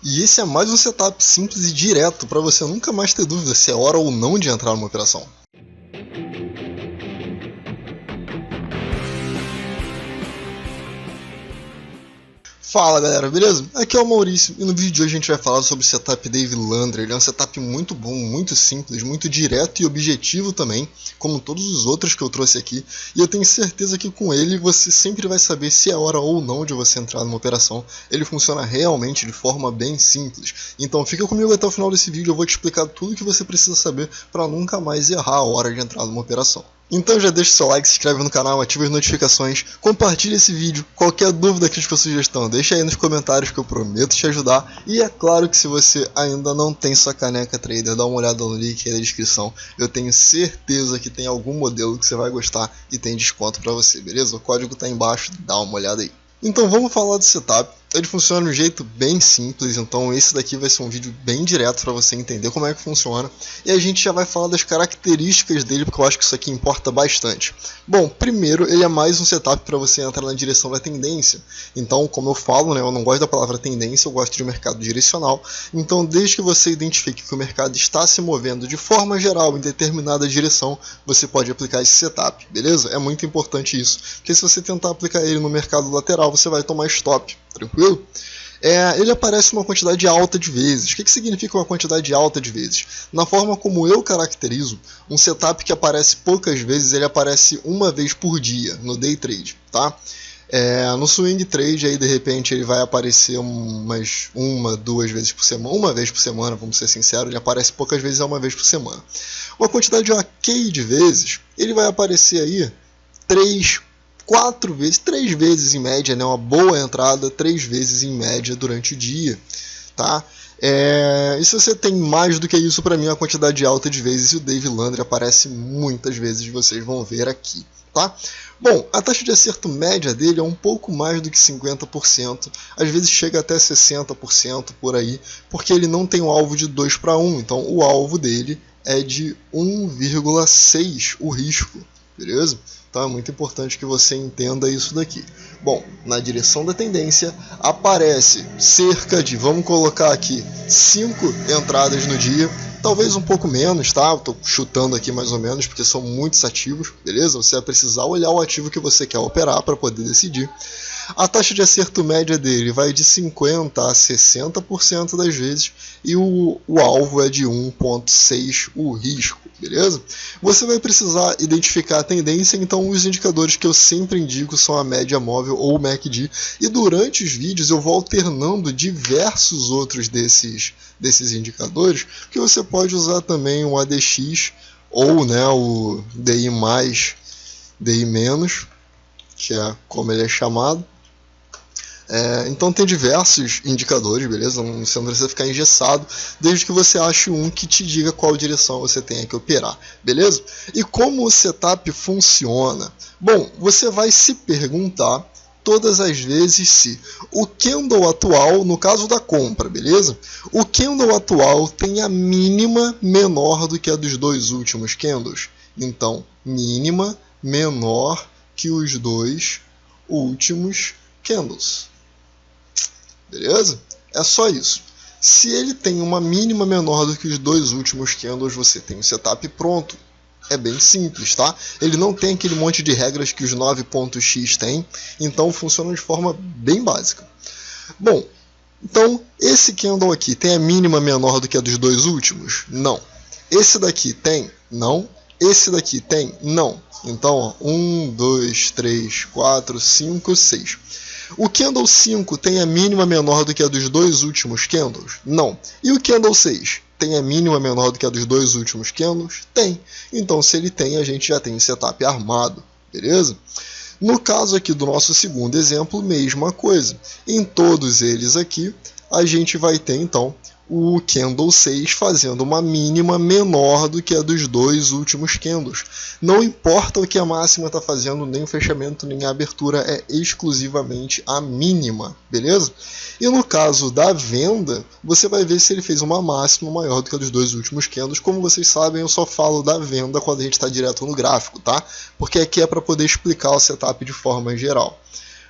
E esse é mais um setup simples e direto para você nunca mais ter dúvida se é hora ou não de entrar numa operação. Fala galera, beleza? Aqui é o Maurício e no vídeo de hoje a gente vai falar sobre o setup Dave Landry. Ele é um setup muito bom, muito simples, muito direto e objetivo também, como todos os outros que eu trouxe aqui. E eu tenho certeza que com ele você sempre vai saber se é hora ou não de você entrar numa operação. Ele funciona realmente de forma bem simples. Então fica comigo até o final desse vídeo, eu vou te explicar tudo o que você precisa saber para nunca mais errar a hora de entrar numa operação. Então já deixa o seu like, se inscreve no canal, ativa as notificações, compartilha esse vídeo, qualquer dúvida, crítica ou sugestão, deixa aí nos comentários que eu prometo te ajudar. E é claro que se você ainda não tem sua caneca trader, dá uma olhada no link aí na descrição, eu tenho certeza que tem algum modelo que você vai gostar e tem desconto pra você, beleza? O código tá aí embaixo, dá uma olhada aí. Então vamos falar do setup. Ele funciona de um jeito bem simples, então esse daqui vai ser um vídeo bem direto para você entender como é que funciona. E a gente já vai falar das características dele, porque eu acho que isso aqui importa bastante. Bom, primeiro, ele é mais um setup para você entrar na direção da tendência. Então, como eu falo, né, eu não gosto da palavra tendência, eu gosto de mercado direcional. Então, desde que você identifique que o mercado está se movendo de forma geral em determinada direção, você pode aplicar esse setup, beleza? É muito importante isso, porque se você tentar aplicar ele no mercado lateral, você vai tomar stop. Tranquilo? Ele aparece uma quantidade alta de vezes. O que significa uma quantidade alta de vezes? Na forma como eu caracterizo, um setup que aparece poucas vezes, ele aparece uma vez por dia no day trade, tá? No swing trade, aí de repente ele vai aparecer duas vezes por semana, uma vez por semana, vamos ser sinceros, ele aparece poucas vezes, é uma vez por semana. Uma quantidade ok de vezes, ele vai aparecer aí 3 vezes em média, né? Uma boa entrada, 3 vezes em média durante o dia, tá? E se você tem mais do que isso, para mim é uma quantidade alta de vezes, e o Dave Landry aparece muitas vezes, vocês vão ver aqui, tá? Bom, a taxa de acerto média dele é um pouco mais do que 50%, às vezes chega até 60% por aí, porque ele não tem um alvo de 2 para 1, então o alvo dele é de 1,6 o risco, beleza? Então é muito importante que você entenda isso daqui. Bom, na direção da tendência aparece cerca de, vamos colocar aqui, 5 entradas no dia, talvez um pouco menos, tá? Estou chutando aqui mais ou menos, porque são muitos ativos, beleza? Você vai precisar olhar o ativo que você quer operar para poder decidir. A taxa de acerto média dele vai de 50% a 60% das vezes e o alvo é de 1,6 o risco, beleza? Você vai precisar identificar a tendência, então os indicadores que eu sempre indico são a média móvel ou o MACD, e durante os vídeos eu vou alternando diversos outros desses indicadores, que você pode usar também o ADX ou, né, o DI+, DI-, que é como ele é chamado. Então tem diversos indicadores, beleza? Você não precisa ficar engessado, desde que você ache um que te diga qual direção você tem que operar, beleza? E como o setup funciona? Bom, você vai se perguntar todas as vezes se o candle atual, no caso da compra, beleza? O candle atual tem a mínima menor do que a dos dois últimos candles. Então, mínima menor que os dois últimos candles. Beleza? É só isso. Se ele tem uma mínima menor do que os dois últimos candles, você tem o setup pronto. É bem simples, tá? Ele não tem aquele monte de regras que os 9.x tem, então funciona de forma bem básica. Bom, então esse candle aqui tem a mínima menor do que a dos dois últimos? Não. Esse daqui tem? Não. Esse daqui tem? Não. Então, 1, 2, 3, 4, 5, 6. O candle 5 tem a mínima menor do que a dos dois últimos candles? Não. E o candle 6 tem a mínima menor do que a dos dois últimos candles? Tem. Então, se ele tem, a gente já tem o setup armado, beleza? No caso aqui do nosso segundo exemplo, mesma coisa. Em todos eles aqui, a gente vai ter, então, o candle 6 fazendo uma mínima menor do que a dos dois últimos candles. Não importa o que a máxima está fazendo, nem o fechamento, nem a abertura, é exclusivamente a mínima, beleza? E no caso da venda, você vai ver se ele fez uma máxima maior do que a dos dois últimos candles. Como vocês sabem, eu só falo da venda quando a gente está direto no gráfico, tá? Porque aqui é para poder explicar o setup de forma geral.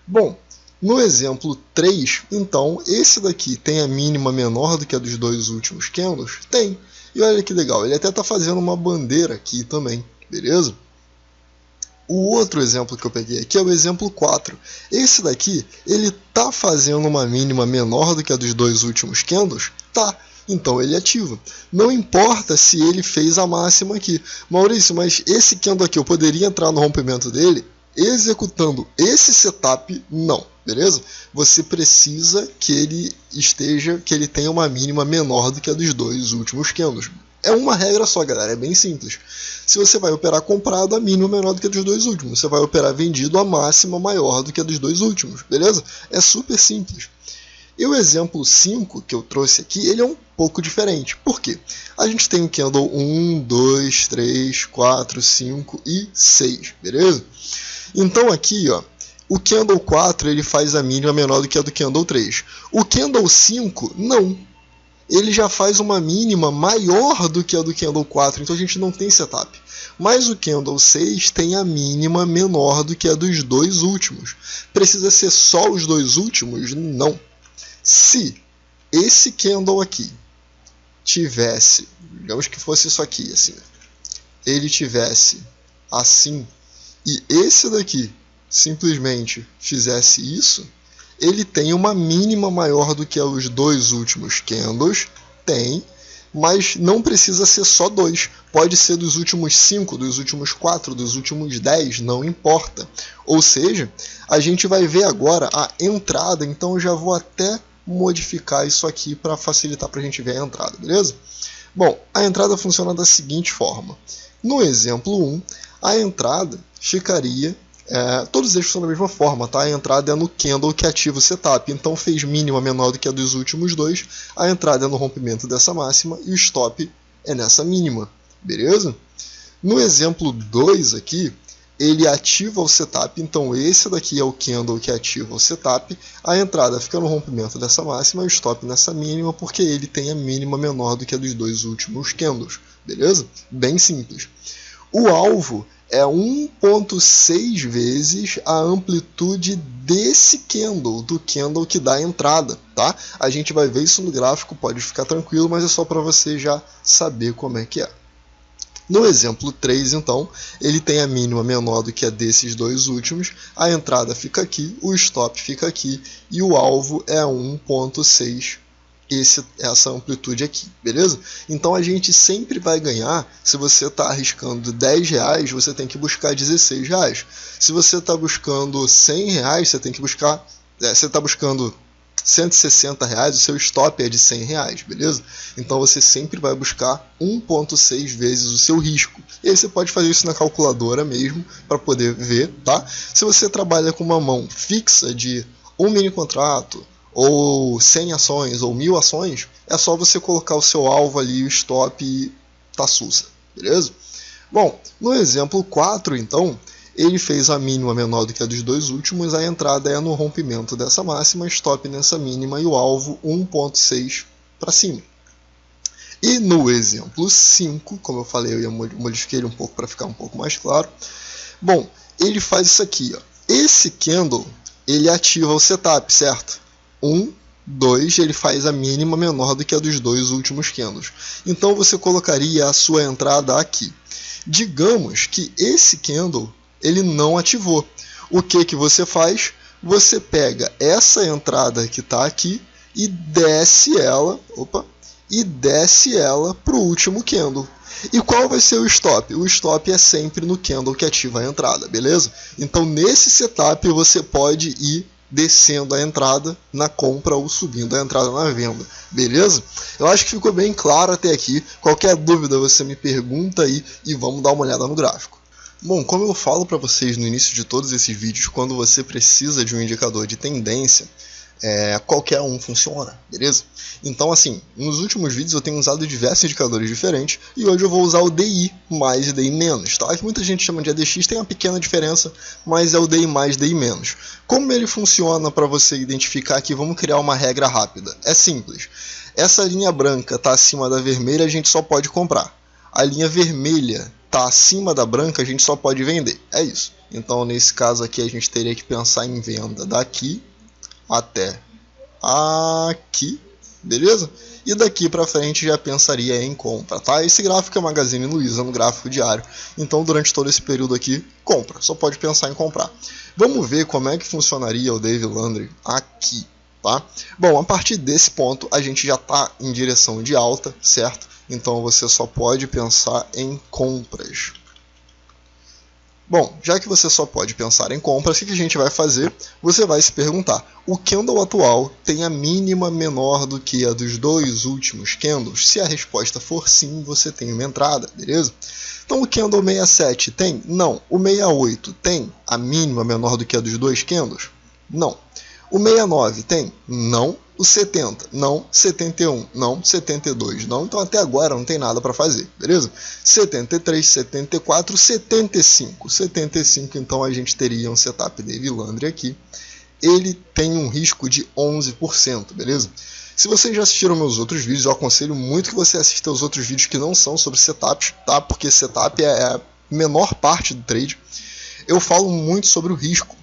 Bom, No exemplo 3, então, esse daqui tem a mínima menor do que a dos dois últimos candles? Tem. E olha que legal, ele até está fazendo uma bandeira aqui também, beleza? O outro exemplo que eu peguei aqui é o exemplo 4. Esse daqui, ele está fazendo uma mínima menor do que a dos dois últimos candles? Tá. Então ele ativa. Não importa se ele fez a máxima aqui. Maurício, mas esse candle aqui, eu poderia entrar no rompimento dele executando esse setup? Não, beleza? Você precisa que ele tenha uma mínima menor do que a dos dois últimos candles. É uma regra só, galera, é bem simples. Se você vai operar comprado, a mínima menor do que a dos dois últimos. Você vai operar vendido, a máxima maior do que a dos dois últimos, beleza? É super simples. E o exemplo 5 que eu trouxe aqui, ele é um pouco diferente. Por quê? A gente tem o candle 1, 2, 3, 4, 5 e 6, beleza? Então aqui, ó, o candle 4 ele faz a mínima menor do que a do candle 3. O candle 5, não. Ele já faz uma mínima maior do que a do candle 4, então a gente não tem setup. Mas o candle 6 tem a mínima menor do que a dos dois últimos. Precisa ser só os dois últimos? Não. Se esse candle aqui tivesse, digamos que fosse isso aqui, assim, ele tivesse assim, e esse daqui simplesmente fizesse isso, ele tem uma mínima maior do que os dois últimos candles, tem, mas não precisa ser só dois, pode ser dos últimos 5, dos últimos 4, dos últimos 10, não importa. Ou seja, a gente vai ver agora a entrada, então eu já vou até modificar isso aqui para facilitar para a gente ver a entrada, beleza? Bom, a entrada funciona da seguinte forma. No exemplo 1, a entrada ficaria... todos eles funcionam da mesma forma, tá? A entrada é no candle que ativa o setup, então fez mínima menor do que a dos últimos dois, a entrada é no rompimento dessa máxima e o stop é nessa mínima, beleza? No exemplo 2 aqui, ele ativa o setup, então esse daqui é o candle que ativa o setup, a entrada fica no rompimento dessa máxima e o stop nessa mínima, porque ele tem a mínima menor do que a dos dois últimos candles, beleza? Bem simples. O alvo é 1.6 vezes a amplitude desse candle, do candle que dá a entrada, tá? A gente vai ver isso no gráfico, pode ficar tranquilo, mas é só para você já saber como é que é. No exemplo 3, então, ele tem a mínima menor do que a desses dois últimos, a entrada fica aqui, o stop fica aqui e o alvo é 1.6 essa amplitude aqui, beleza? Então a gente sempre vai ganhar. Se você está arriscando R$10, você tem que buscar R$16. Se você está buscando R$100, você tem que buscar... você está buscando R$160, o seu stop é de R$100, beleza? Então você sempre vai buscar 1.6 vezes o seu risco. E aí você pode fazer isso na calculadora mesmo, para poder ver, tá? Se você trabalha com uma mão fixa de um mini contrato, ou 100 ações, ou 1000 ações, é só você colocar o seu alvo ali, o stop, e tá sussa, beleza? Bom, no exemplo 4, então, ele fez a mínima menor do que a dos dois últimos, a entrada é no rompimento dessa máxima, stop nessa mínima e o alvo 1.6 para cima. E no exemplo 5, como eu falei, eu modifiquei ele um pouco para ficar um pouco mais claro. Bom, ele faz isso aqui, ó. Esse candle, ele ativa o setup, certo? 1, 2, ele faz a mínima menor do que a dos dois últimos candles. Então você colocaria a sua entrada aqui. Digamos que esse candle ele não ativou. O que você faz? Você pega essa entrada que está aqui e desce ela, para o último candle. E qual vai ser o stop? O stop é sempre no candle que ativa a entrada, beleza? Então nesse setup você pode ir descendo a entrada na compra ou subindo a entrada na venda, beleza? Eu acho que ficou bem claro até aqui. Qualquer dúvida você me pergunta aí e vamos dar uma olhada no gráfico. Bom, como eu falo para vocês no início de todos esses vídeos, quando você precisa de um indicador de tendência, qualquer um funciona, beleza? Então assim, nos últimos vídeos eu tenho usado diversos indicadores diferentes e hoje eu vou usar o DI mais e DI menos, tá? Que muita gente chama de ADX, tem uma pequena diferença, mas é o DI mais, DI menos. Como ele funciona para você identificar aqui? Vamos criar uma regra rápida. É simples. Essa linha branca está acima da vermelha, a gente só pode comprar. A linha vermelha está acima da branca, a gente só pode vender. É isso. Então nesse caso aqui a gente teria que pensar em venda daqui até aqui, beleza? E daqui para frente já pensaria em compra, tá? Esse gráfico é Magazine Luiza no gráfico diário, então durante todo esse período aqui, compra, só pode pensar em comprar. Vamos ver como é que funcionaria o Dave Landry aqui, tá? Bom, a partir desse ponto a gente já está em direção de alta, certo? Então você só pode pensar em compras. Bom, já que você só pode pensar em compras, o que a gente vai fazer? Você vai se perguntar, o candle atual tem a mínima menor do que a dos dois últimos candles? Se a resposta for sim, você tem uma entrada, beleza? Então o candle 67 tem? Não. O 68 tem a mínima menor do que a dos dois candles? Não. O 69 tem? Não. O 70? Não. 71? Não. 72? Não. Então até agora não tem nada para fazer, beleza? 73, 74, 75. 75, então a gente teria um setup Dave Landry aqui. Ele tem um risco de 11%, beleza? Se vocês já assistiram meus outros vídeos, eu aconselho muito que você assista os outros vídeos que não são sobre setups, tá? Porque setup é a menor parte do trade. Eu falo muito sobre o risco.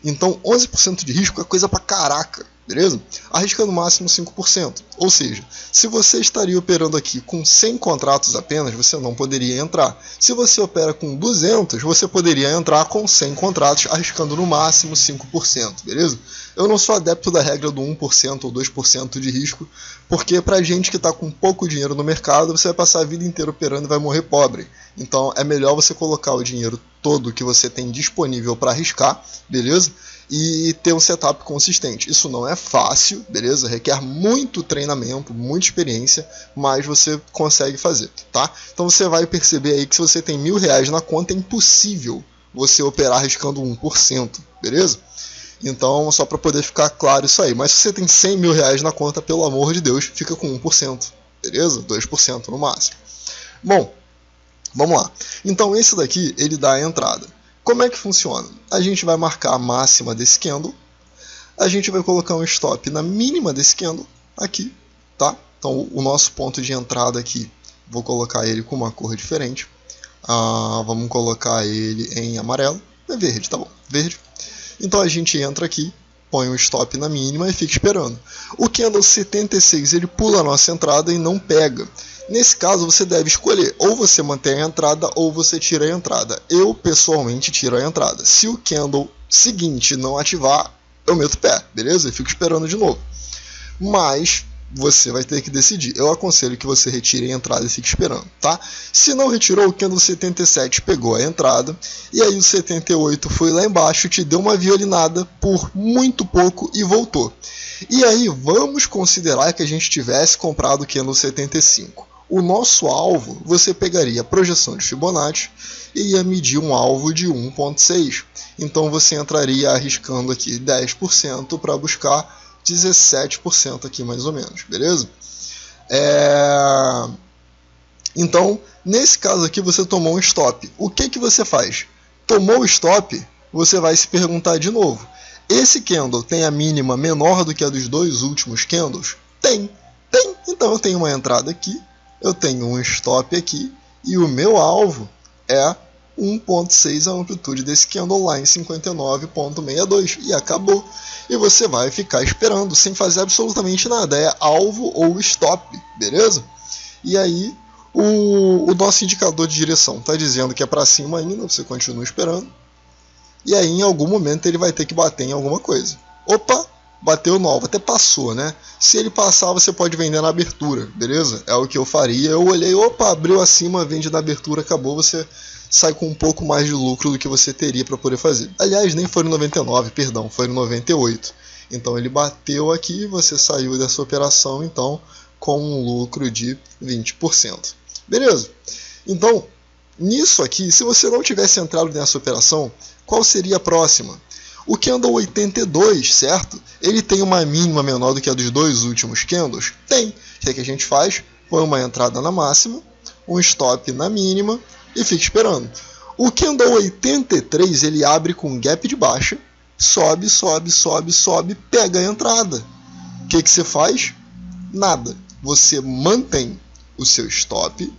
Então 11% de risco é coisa pra caraca, beleza? Arrisca no máximo 5%. Ou seja, se você estaria operando aqui com 100 contratos apenas, você não poderia entrar. Se você opera com 200, você poderia entrar com 100 contratos, arriscando no máximo 5%, beleza? Eu não sou adepto da regra do 1% ou 2% de risco, porque pra gente que está com pouco dinheiro no mercado, você vai passar a vida inteira operando e vai morrer pobre. Então é melhor você colocar o dinheiro todo que você tem disponível para arriscar, beleza? E ter um setup consistente. Isso não é fácil, beleza? Requer muito treinamento, muita experiência, mas você consegue fazer, tá? Então você vai perceber aí que se você tem R$1.000 na conta, é impossível você operar arriscando 1%, beleza? Então, só para poder ficar claro isso aí. Mas se você tem R$100.000 na conta, pelo amor de Deus, fica com 1%, beleza? 2% no máximo. Bom, vamos lá. Então, esse daqui, ele dá a entrada. Como é que funciona? A gente vai marcar a máxima desse candle. A gente vai colocar um stop na mínima desse candle, aqui, tá? Então, o nosso ponto de entrada aqui, vou colocar ele com uma cor diferente. Vamos colocar ele em amarelo. É verde, tá bom. Verde. Então a gente entra aqui, põe um stop na mínima e fica esperando. O candle 76 ele pula a nossa entrada e não pega. Nesse caso você deve escolher, ou você mantém a entrada ou você tira a entrada. Eu pessoalmente tiro a entrada. Se o candle seguinte não ativar, eu meto o pé, beleza? E fico esperando de novo. Mas você vai ter que decidir. Eu aconselho que você retire a entrada e fique esperando, tá? Se não retirou, o candle 77 pegou a entrada, e aí o 78 foi lá embaixo, te deu uma violinada por muito pouco e voltou. E aí vamos considerar que a gente tivesse comprado o candle 75. O nosso alvo, você pegaria a projeção de Fibonacci e ia medir um alvo de 1.6. Então você entraria arriscando aqui 10% para buscar 17% aqui mais ou menos, beleza? Então, nesse caso aqui você tomou um stop. O que você faz? Tomou o stop, você vai se perguntar de novo. Esse candle tem a mínima menor do que a dos dois últimos candles? Tem. Então eu tenho uma entrada aqui, eu tenho um stop aqui, e o meu alvo é 1.6 a amplitude desse candle lá em 59.62 e acabou. E você vai ficar esperando sem fazer absolutamente nada, é alvo ou stop, beleza? E aí o nosso indicador de direção está dizendo que é para cima ainda, você continua esperando. E aí em algum momento ele vai ter que bater em alguma coisa. Opa, bateu no alvo, até passou, né? Se ele passar, você pode vender na abertura, beleza? É o que eu faria. Eu olhei, opa, abriu acima, vende na abertura, acabou, você sai com um pouco mais de lucro do que você teria para poder fazer. Aliás, nem foi no 99, perdão, foi no 98. Então ele bateu aqui, você saiu dessa operação, então, com um lucro de 20%. Beleza? Então, nisso aqui, se você não tivesse entrado nessa operação, qual seria a próxima? O candle 82, certo? Ele tem uma mínima menor do que a dos dois últimos candles? Tem. O que a gente faz? Põe uma entrada na máxima, um stop na mínima e fica esperando. O candle 83 ele abre com gap de baixa, sobe, pega a entrada. O que você faz? Nada. Você mantém o seu stop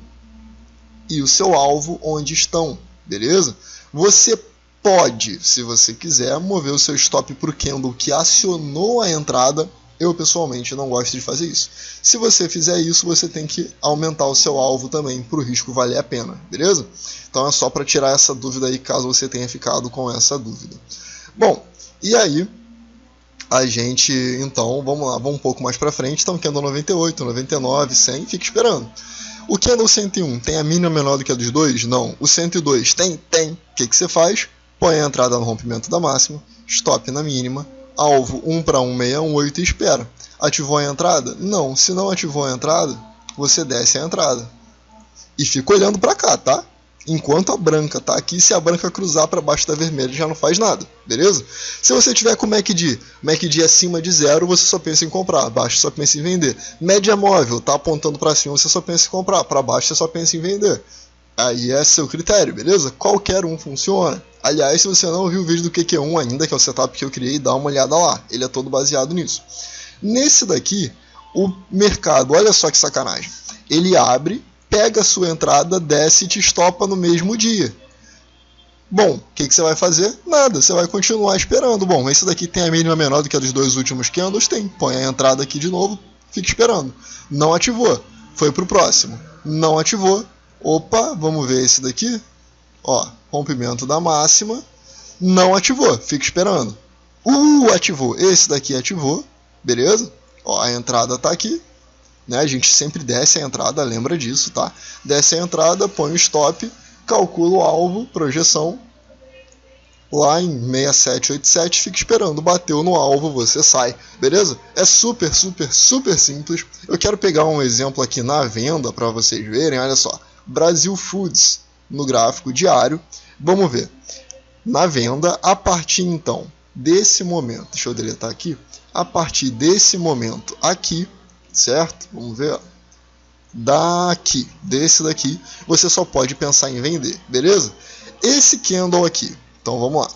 e o seu alvo onde estão, beleza? Você pode, se você quiser, mover o seu stop para o candle que acionou a entrada. Eu, pessoalmente, não gosto de fazer isso. Se você fizer isso, você tem que aumentar o seu alvo também, para o risco valer a pena, beleza? Então é só para tirar essa dúvida aí, caso você tenha ficado com essa dúvida. Bom, e aí, a gente, então, vamos lá, vamos um pouco mais para frente. Então, candle 98, 99, 100, fica esperando. O candle 101 tem a mínima menor do que a dos dois? Não. O 102 tem? Tem. O que você faz? Põe a entrada no rompimento da máxima, stop na mínima, alvo 1 para 1618 e espera. Ativou a entrada? Não. Se não ativou a entrada, você desce a entrada. E fica olhando para cá, tá? Enquanto a branca tá aqui, se a branca cruzar para baixo da vermelha, já não faz nada, beleza? Se você tiver com MACD acima de 0, você só pensa em comprar, abaixo só pensa em vender. Média móvel, tá apontando para cima, você só pensa em comprar, para baixo você só pensa em vender. Aí é seu critério, beleza? Qualquer um funciona. Aliás, se você não viu o vídeo do QQ1 ainda, que é o setup que eu criei, dá uma olhada lá. Ele é todo baseado nisso. Nesse daqui, o mercado, olha só que sacanagem. Ele abre, pega a sua entrada, desce e te estopa no mesmo dia. Bom, o que você vai fazer? Nada, você vai continuar esperando. Bom, esse daqui tem a mínima menor do que a dos dois últimos candles? Tem. Põe a entrada aqui de novo, fica esperando. Não ativou, foi para o próximo. Não ativou. Opa, vamos ver esse daqui. Ó, rompimento da máxima. Não ativou, fica esperando. Ativou. Esse daqui ativou, beleza? Ó, a entrada está aqui. Né? A gente sempre desce a entrada, lembra disso, tá? Desce a entrada, põe o stop, calcula o alvo, projeção. Lá em 6787, fica esperando. Bateu no alvo, você sai, beleza? É super, super, super simples. Eu quero pegar um exemplo aqui na venda para vocês verem, olha só. Brasil Foods no gráfico diário. Vamos ver. Na venda, a partir então desse momento, deixa eu deletar aqui. A partir desse momento aqui, certo? Vamos ver. Ó. Desse daqui, você só pode pensar em vender, beleza? Esse candle aqui, então vamos lá.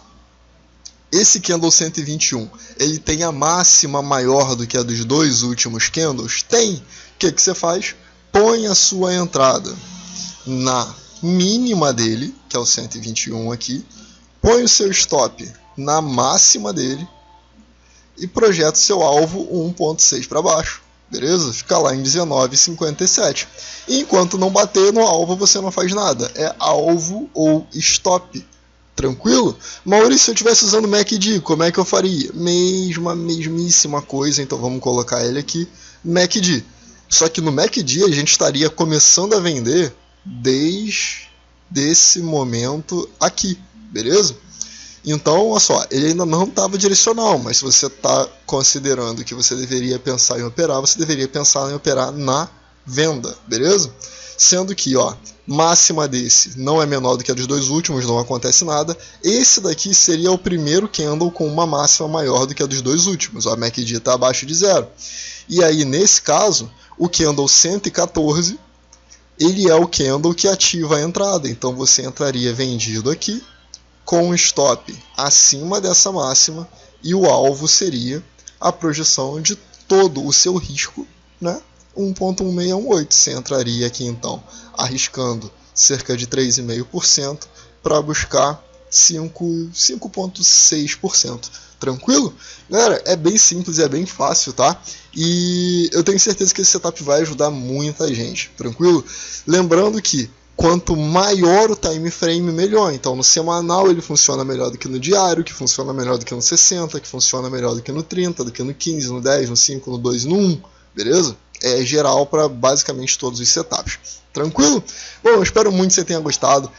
Esse candle 121, ele tem a máxima maior do que a dos dois últimos candles? Tem. O que você faz? Põe a sua entrada na mínima dele, que é o 121 aqui, põe o seu stop na máxima dele e projeta o seu alvo 1.6 para baixo, beleza? Fica lá em 19,57. E enquanto não bater no alvo, você não faz nada. É alvo ou stop. Tranquilo? Maurício, se eu estivesse usando MACD, como é que eu faria? Mesmíssima coisa, então vamos colocar ele aqui, MACD. Só que no MACD a gente estaria começando a vender desde esse momento aqui, beleza? Então, olha só, ele ainda não estava direcional, mas se você está considerando que você deveria pensar em operar, você deveria pensar em operar na venda, beleza? Sendo que, ó, máxima desse não é menor do que a dos dois últimos, não acontece nada. Esse daqui seria o primeiro candle com uma máxima maior do que a dos dois últimos, ó, a MACD está abaixo de 0. E aí, nesse caso, o candle 114, ele é o candle que ativa a entrada, então você entraria vendido aqui, com um stop acima dessa máxima, e o alvo seria a projeção de todo o seu risco, né? 1.1618. Você entraria aqui então arriscando cerca de 3,5% para buscar 5,6%. Tranquilo? Galera, é bem simples, é bem fácil, tá? E eu tenho certeza que esse setup vai ajudar muita gente, tranquilo? Lembrando que quanto maior o time frame, melhor. Então, no semanal ele funciona melhor do que no diário, que funciona melhor do que no 60, que funciona melhor do que no 30, do que no 15, no 10, no 5, no 2 e no 1, beleza? É geral para basicamente todos os setups. Tranquilo? Bom, eu espero muito que você tenha gostado.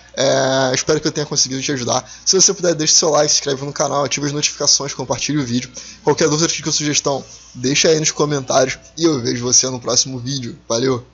Espero que eu tenha conseguido te ajudar. Se você puder, deixe seu like, se inscreve no canal, ative as notificações, compartilhe o vídeo. Qualquer dúvida, crítica ou sugestão, deixa aí nos comentários e eu vejo você no próximo vídeo. Valeu!